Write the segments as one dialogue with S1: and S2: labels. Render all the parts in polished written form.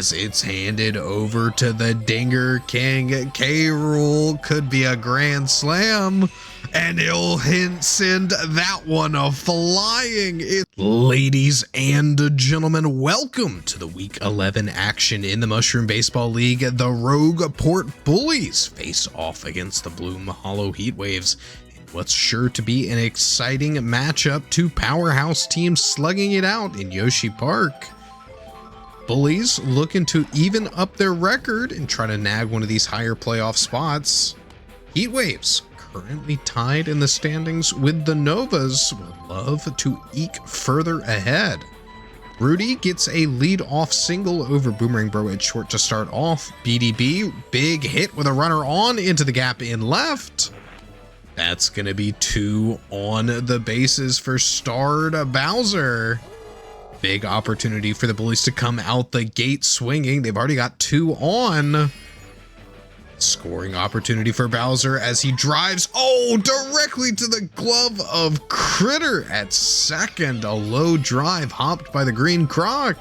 S1: as it's handed over to the Dinger King. K-Rool could be a grand slam, and he'll send that one flying. Ladies and gentlemen, welcome to the Week 11 action in the Mushroom Baseball League. The Rogueport Bullies face off against the Bloom Hollow Heatwaves. What's sure to be an exciting matchup, two powerhouse teams slugging it out in Yoshi Park. Bullies looking to even up their record and try to nag one of these higher playoff spots. Heatwaves currently tied in the standings with the Novas, would love to eke further ahead. Rudy gets a lead-off single over Boomerang Bro at short to start off. BDB, big hit with a runner on into the gap in left. That's going to be two on the bases for starred Bowser. Big opportunity for the Bullies to come out the gate swinging. They've already got two on. Scoring opportunity for Bowser as he drives, directly to the glove of Critter at second. A low drive hopped by the green Croc.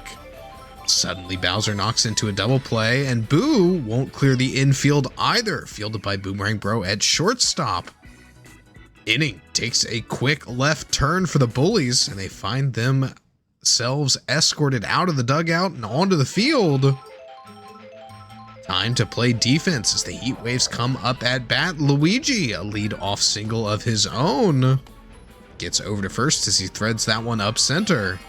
S1: Suddenly Bowser knocks into a double play, and Boo won't clear the infield either. Fielded by Boomerang Bro at shortstop. Inning takes a quick left turn for the Bullies, and they find themselves escorted out of the dugout and onto the field. Time to play defense as the Heatwaves come up at bat. Luigi, a lead-off single of his own, gets over to first as he threads that one up center.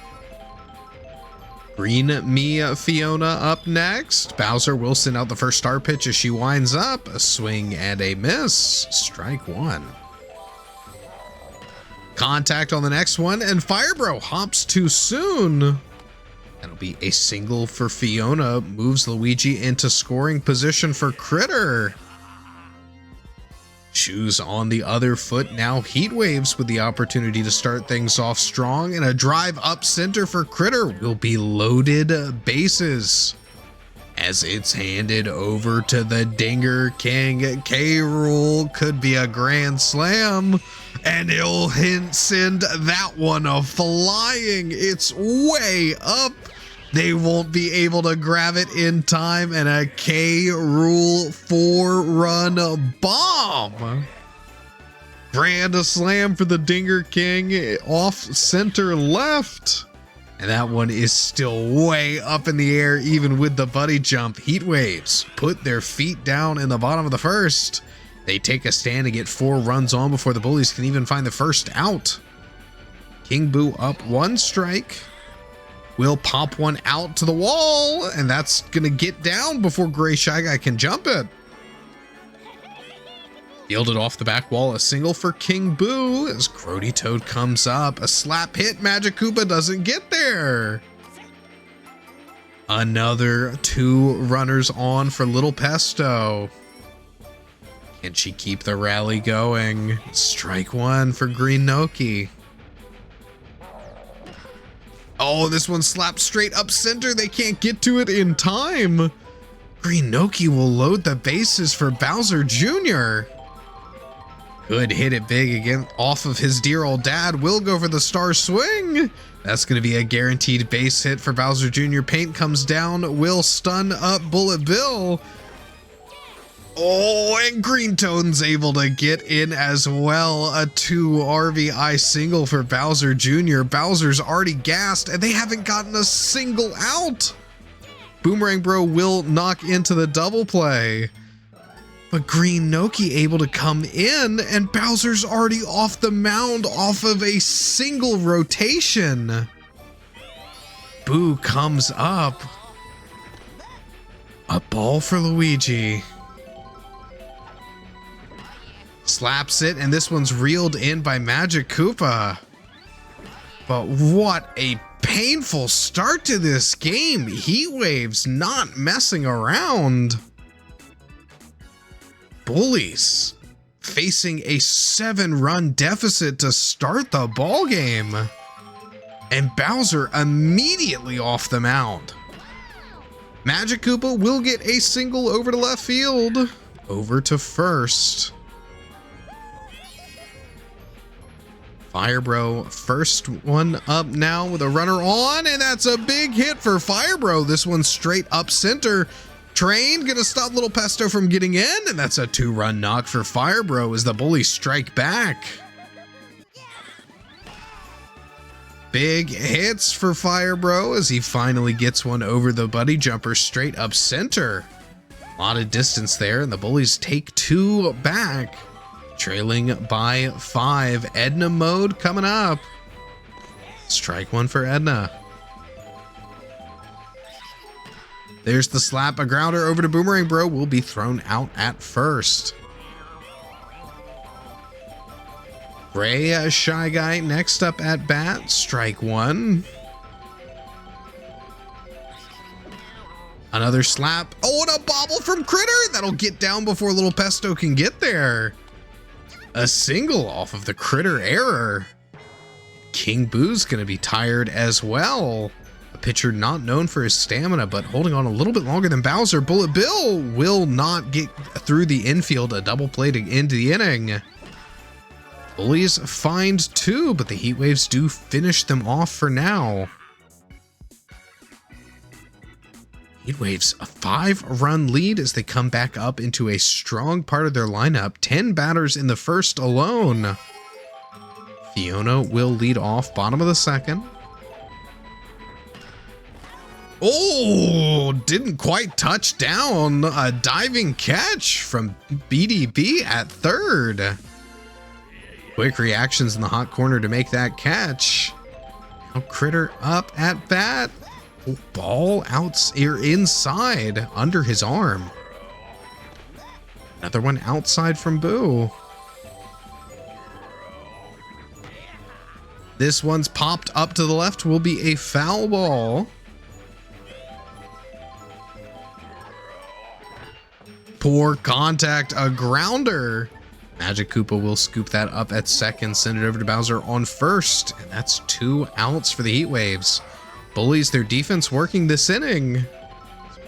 S1: Green Me Fiona up next. Bowser will send out the first star pitch as she winds up. A swing and a miss. Strike one. Contact on the next one, and Firebro hops too soon. That'll be a single for Fiona. Moves Luigi into scoring position for Critter. Shoes on the other foot now. Heatwaves with the opportunity to start things off strong, and a drive up center for Critter will be loaded bases. As it's handed over to the Dinger King. K-Rool could be a grand slam, and he'll send that one flying. It's way up. They won't be able to grab it in time, and a K-Rool 4-run bomb. Grand slam for the Dinger King off center left. And that one is still way up in the air, even with the buddy jump. Heatwaves put their feet down in the bottom of the first. They take a stand and get 4 runs on before the Bullies can even find the first out. King Boo up 1 strike. Will pop one out to the wall, and that's going to get down before Gray Shy Guy can jump it. Fielded off the back wall, a single for King Boo as Grody Toad comes up. A slap hit, Magic Koopa doesn't get there. Another 2 runners on for Little Pesto. Can she keep the rally going? Strike one for Green Noki. This one slapped straight up center. They can't get to it in time. Green Noki will load the bases for Bowser Jr. Could hit it big again off of his dear old dad. Will go for the star swing. That's going to be a guaranteed base hit for Bowser Jr. Paint comes down. Will stun up Bullet Bill. And Green Toad's able to get in as well. A 2 RBI single for Bowser Jr. Bowser's already gassed, and they haven't gotten a single out. Boomerang Bro will knock into the double play. But Green Noki able to come in, and Bowser's already off the mound off of a single rotation. Boo comes up. A ball for Luigi. Slaps it, and this one's reeled in by Magic Koopa. But what a painful start to this game. Heatwaves not messing around. Bullies facing a 7-run deficit to start the ball game, and Bowser immediately off the mound. Magic Koopa will get a single over to left field, over to first. Firebro, first one up now with a runner on, and that's a big hit for Firebro. This one's straight up center. Train gonna stop Little Pesto from getting in, and that's a 2-run knock for Firebro as the Bullies strike back. Big hits for Firebro as he finally gets one over the buddy jumper straight up center. A lot of distance there, and the Bullies take 2 back. Trailing by 5. Edna mode coming up. Strike 1 for Edna. There's the slap. A grounder over to Boomerang Bro will be thrown out at first. Ray Shy Guy next up at bat. Strike 1. Another slap. Oh, and a bobble from Critter. That'll get down before Little Pesto can get there. A single off of the Critter error. King Boo's gonna be tired as well. A pitcher not known for his stamina, but holding on a little bit longer than Bowser. Bullet Bill will not get through the infield. A double play to end the inning. Bullies find 2, but the Heatwaves do finish them off for now. Heatwaves, a 5-run lead as they come back up into a strong part of their lineup. 10 batters in the first alone. Fiona will lead off, bottom of the second. Oh, didn't quite touch down. A diving catch from BDB at third. Quick reactions in the hot corner to make that catch. Now Critter up at bat. Ball out inside under his arm. Another one outside from Boo. This one's popped up to the left, will be a foul ball. Poor contact, a grounder. Magic Koopa will scoop that up at second, send it over to Bowser on first, and that's 2 outs for the Heatwaves. Bullies, their defense working this inning.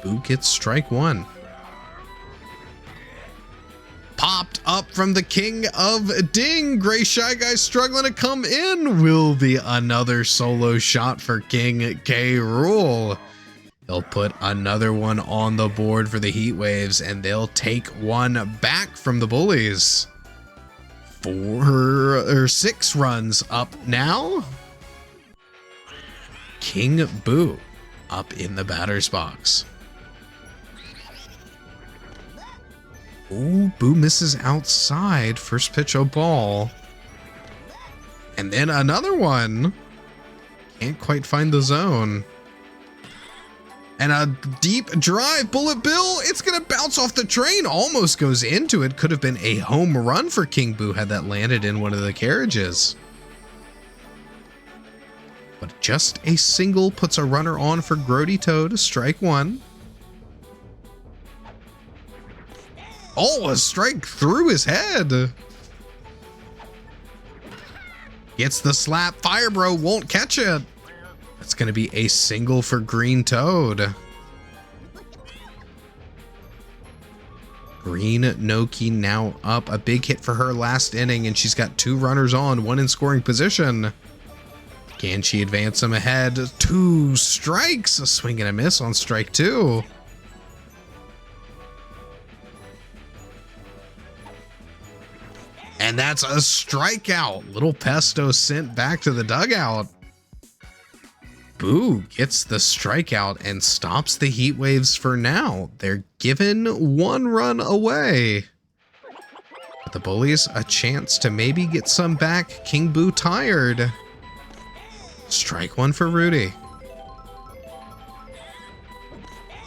S1: Boo gets strike 1. Popped up from the King of Ding. Gray Shy Guy struggling to come in. Will be another solo shot for King K. Rool. He'll put another one on the board for the Heatwaves, and they'll take 1 back from the Bullies. 6 runs up now. King Boo up in the batter's box. Ooh, Boo misses outside. First pitch, a ball. And then another one. Can't quite find the zone. And a deep drive. Bullet Bill, it's going to bounce off the train. Almost goes into it. Could have been a home run for King Boo had that landed in one of the carriages. But just a single puts a runner on for Grody Toad, strike 1. Oh, a strike through his head. Gets the slap. Firebro won't catch it. That's going to be a single for Green Toad. Green Noki now up. A big hit for her last inning, and she's got 2 runners on, 1 in scoring position. Can she advance them ahead? 2 strikes. A swing and a miss on strike 2. And that's a strikeout. Little Pesto sent back to the dugout. Boo gets the strikeout and stops the Heatwaves for now. They're given 1 run away. But the Bullies a chance to maybe get some back. King Boo tired. Strike 1 for Rudy.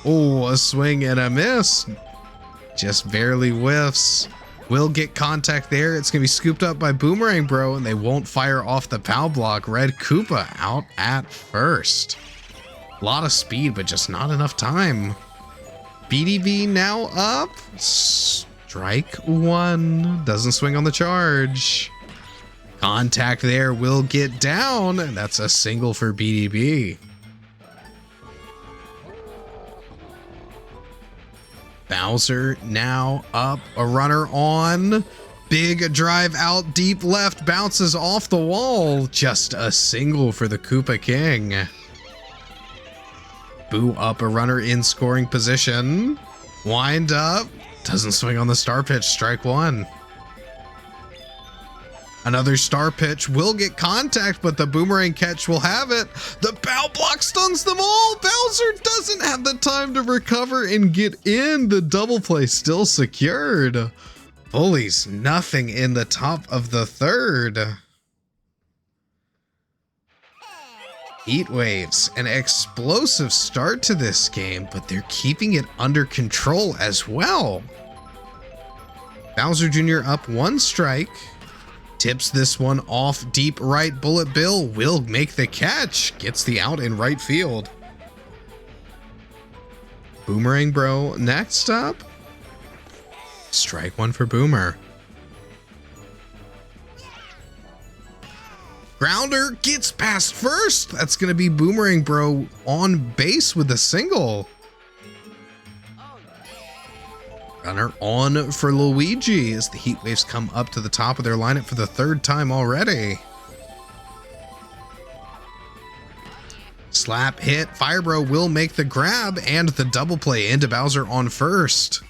S1: Oh, a swing and a miss. Just barely whiffs. Will get contact there. It's going to be scooped up by Boomerang Bro, and they won't fire off the POW block. Red Koopa out at first. A lot of speed, but just not enough time. BDB now up. Strike 1. Doesn't swing on the charge. Contact there, will get down, and that's a single for BDB. Bowser now up, a runner on. Big drive out deep left, bounces off the wall. Just a single for the Koopa King. Boo up a runner in scoring position. Wind up. Doesn't swing on the star pitch. Strike one. Another star pitch will get contact, but the boomerang catch will have it. The bow block stuns them all. Bowser doesn't have the time to recover and get in. The double play still secured. Bullies, nothing in the top of the third. Heatwaves, an explosive start to this game, but they're keeping it under control as well. Bowser Jr. up one strike. Tips this one off deep right. Bullet Bill will make the catch. Gets the out in right field. Boomerang Bro next up. Strike one for Boomer. Grounder gets past first. That's going to be Boomerang Bro on base with a single. Runner on for Luigi as the Heatwaves come up to the top of their lineup for the third time already. Slap hit. Firebro will make the grab and the double play into Bowser on first.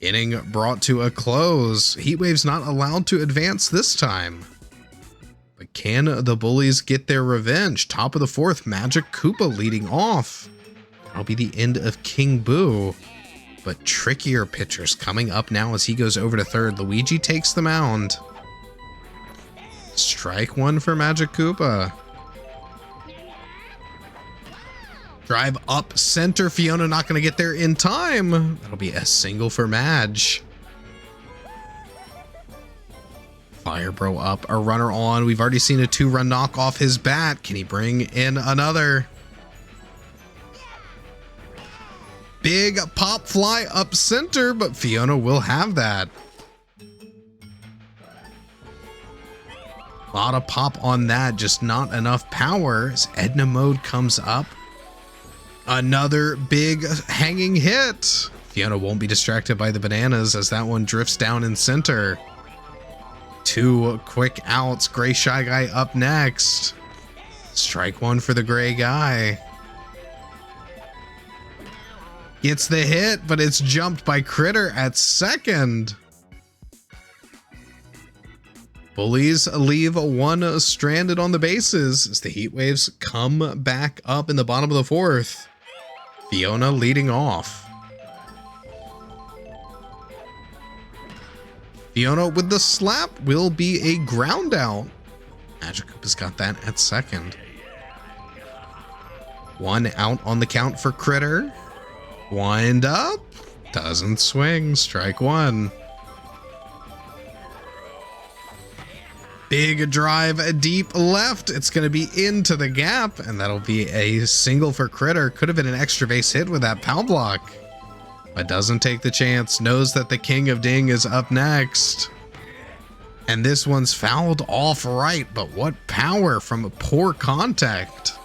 S1: Inning brought to a close. Heatwaves not allowed to advance this time. But can the Bullies get their revenge? Top of the fourth, Magic Koopa leading off. That'll be the end of King Boo. But trickier pitchers coming up now as he goes over to third. Luigi takes the mound. Strike one for Magic Koopa. Drive up center. Fiona not going to get there in time. That'll be a single for Madge. Firebro up, a runner on. We've already seen a two-run knock off his bat. Can he bring in another? Big pop fly up center, but Fiona will have that. A lot of pop on that, just not enough power as Edna mode comes up. Another big hanging hit. Fiona won't be distracted by the bananas as that one drifts down in center. Two quick outs. Gray Shy Guy up next. Strike one for the gray guy. Gets the hit, but it's jumped by Critter at second. Bullies leave one stranded on the bases as the Heatwaves come back up in the bottom of the fourth. Fiona leading off. Fiona with the slap will be a ground out. Magic Koopa's got that at second. One out on the count for Critter. Wind up. Doesn't swing. Strike one. Big drive deep left. It's going to be into the gap, and that'll be a single for Critter. Could have been an extra base hit with that pow block, but doesn't take the chance. Knows that the King of Ding is up next. And this one's fouled off right, but what power from a poor contact.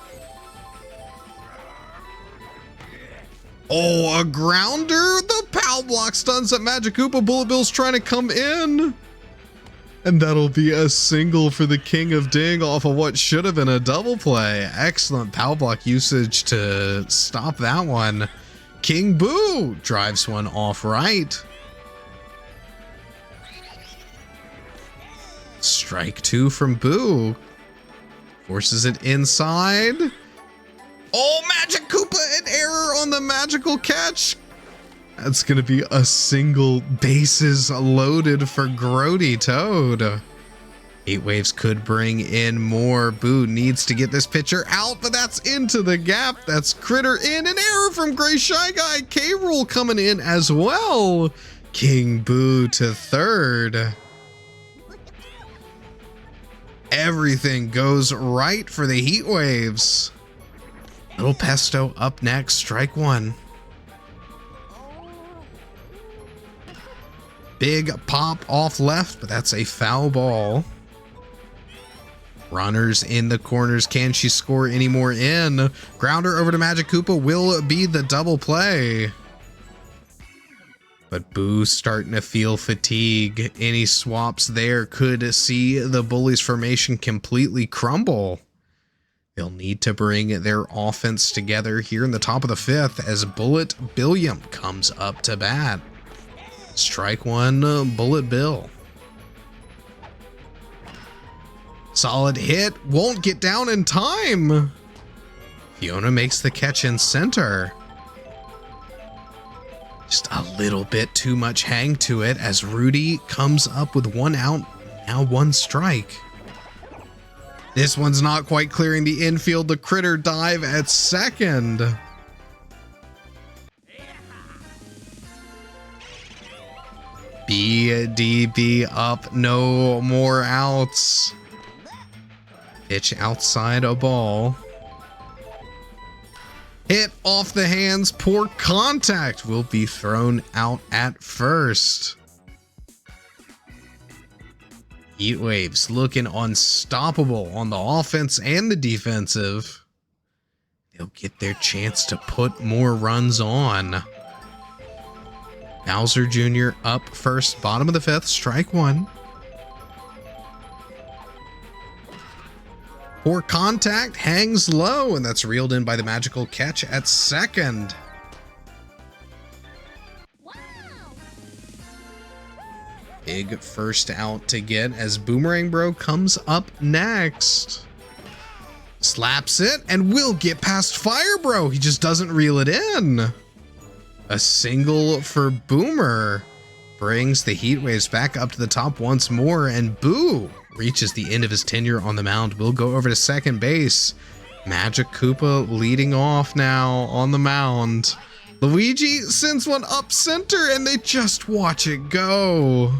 S1: Oh, a grounder. The pow block stuns at Magic Koopa. Bullet Bill's trying to come in. And that'll be a single for the King of Ding off of what should have been a double play. Excellent pow block usage to stop that one. King Boo drives one off right. Strike two from Boo. Forces it inside. Oh, Magic Koopa, an error on the magical catch. That's going to be a single, bases loaded for Grody Toad. Heatwaves could bring in more. Boo needs to get this pitcher out, but that's into the gap. That's Critter in. An error from Gray Shy Guy. K-Rool coming in as well. King Boo to third. Everything goes right for the Heatwaves. Little Pesto up next. Strike one. Big pop off left, but that's a foul ball. Runners in the corners. Can she score any more in? Grounder over to Magic Koopa will be the double play. But Boo's starting to feel fatigue. Any swaps there could see the Bullies formation completely crumble. They'll need to bring their offense together here in the top of the 5th as Bullet Billiam comes up to bat. Strike one, Bullet Bill. Solid hit, won't get down in time. Fiona makes the catch in center. Just a little bit too much hang to it as Rudy comes up with 1 out, now 1 strike. This one's not quite clearing the infield. The critter dive at second. BDB up, no more outs. Pitch outside a ball. Hit off the hands, poor contact, will be thrown out at first. Heatwaves looking unstoppable on the offense and the defensive. They'll get their chance to put more runs on. Bowser Jr. up first, bottom of the 5th, strike one. Poor contact, hangs low, and that's reeled in by the magical catch at second. Wow. Big first out to get as Boomerang Bro comes up next. Slaps it and will get past Fire Bro. He just doesn't reel it in. A single for Boomer brings the Heatwaves back up to the top once more, and Boo reaches the end of his tenure on the mound. Will go over to second base. Magic Koopa leading off now on the mound. Luigi sends one up center and they just watch it go.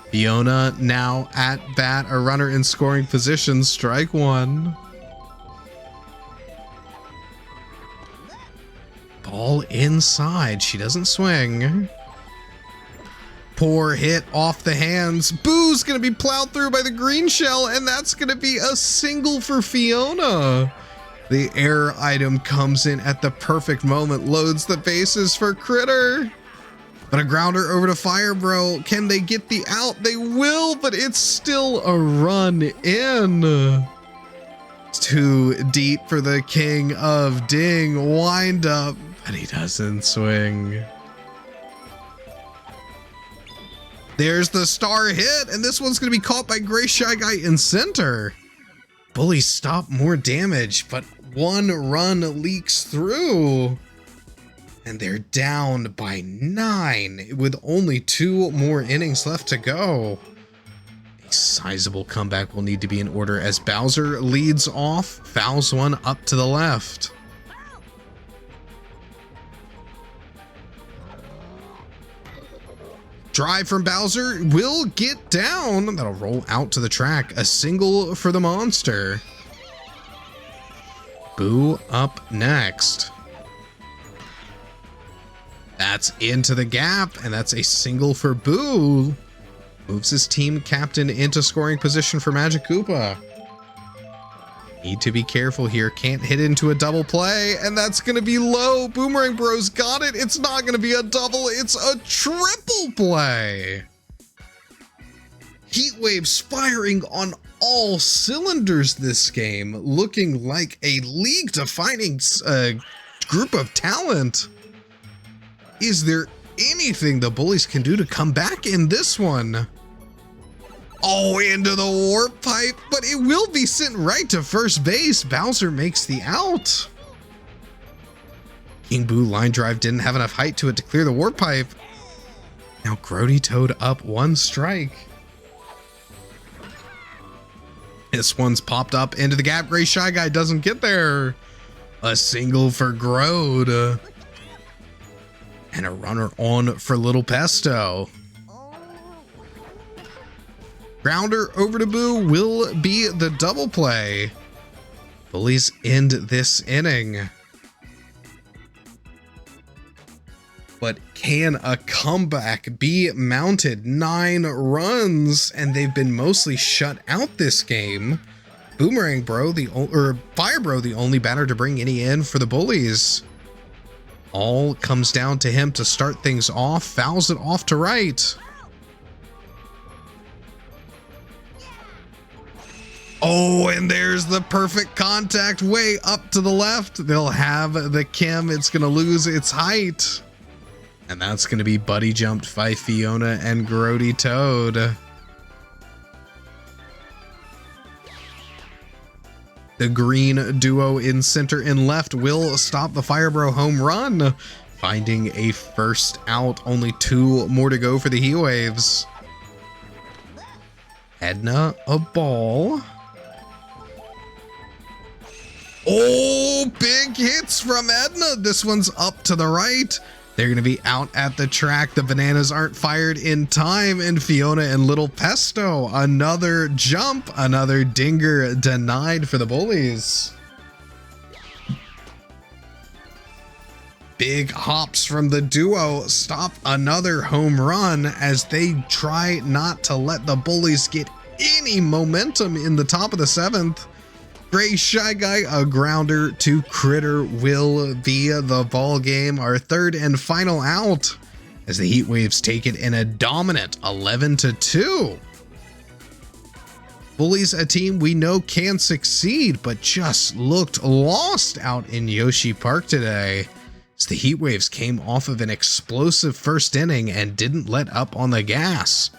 S1: Fiona now at bat, a runner in scoring position, strike one. Ball inside, she doesn't swing. Poor hit off the hands. Boo's gonna be plowed through by the green shell, and that's gonna be a single for Fiona. The error item comes in at the perfect moment, loads the bases for Critter. But a grounder over to Fire Bro. Can they get the out? They will, but it's still a run in. It's too deep for the king of ding. Wind up, but he doesn't swing. There's the star hit, and this one's going to be caught by Gray Shy Guy in center. Bullies stop more damage, but 1 run leaks through. And they're down by 9 with only 2 more innings left to go. A sizable comeback will need to be in order as Bowser leads off, fouls one up to the left. Drive from Bowser will get down. That'll roll out to the track. A single for the monster. Boo up next. That's into the gap, and that's a single for Boo. Moves his team captain into scoring position for Magic Koopa. Need to be careful here. Can't hit into a double play, and that's going to be low. Boomerang Bros got it. It's not going to be a double. It's a triple play. Heatwaves firing on all cylinders this game, looking like a league-defining group of talent. Is there anything the Bullies can do to come back in this one? Oh, into the warp pipe, but it will be sent right to first base. Bowser makes the out. King Boo line drive didn't have enough height to it to clear the warp pipe. Now Grody Toad up 1 strike. This one's popped up into the gap. Gray Shy Guy doesn't get there. A single for Grode. And a runner on for Little Pesto. Grounder over to Boo will be the double play. Bullies end this inning. But can a comeback be mounted? 9 runs, and they've been mostly shut out this game. Boomerang Bro, or Fire Bro, the only batter to bring any in for the Bullies. All comes down to him to start things off, fouls it off to right. Oh, and there's the perfect contact way up to the left. They'll have the Kim. It's going to lose its height. And that's going to be buddy jumped by Fiona and Grody Toad. The green duo in center and left will stop the Firebro home run, finding a first out. Only 2 more to go for the Heatwaves. Edna, a ball. Oh, big hits from Edna. This one's up to the right. They're going to be out at the track. The bananas aren't fired in time, and Fiona and Little Pesto, another jump, another dinger denied for the Bullies. Big hops from the duo stop another home run as they try not to let the Bullies get any momentum in the top of the 7th. Gray Shy Guy, a grounder to Critter will be the ball game. Our third and final out as the Heatwaves take it in a dominant 11-2. Bullies, a team we know can succeed, but just looked lost out in Yoshi Park today. As the Heatwaves came off of an explosive first inning and didn't let up on the gas.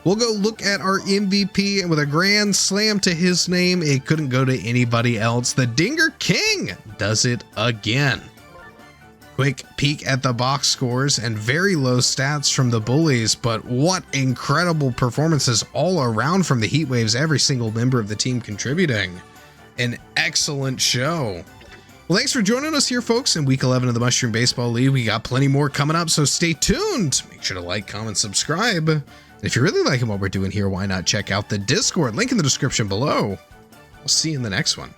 S1: We'll go look at our MVP, and with a grand slam to his name, it couldn't go to anybody else. The Dinger King does it again. Quick peek at the box scores and very low stats from the Bullies, but what incredible performances all around from the Heatwaves, every single member of the team contributing. An excellent show. Well, thanks for joining us here, folks, in Week 11 of the Mushroom Baseball League. We got plenty more coming up, so stay tuned. Make sure to like, comment, subscribe. And if you're really liking what we're doing here, why not check out the Discord? Link in the description below. We'll see you in the next one.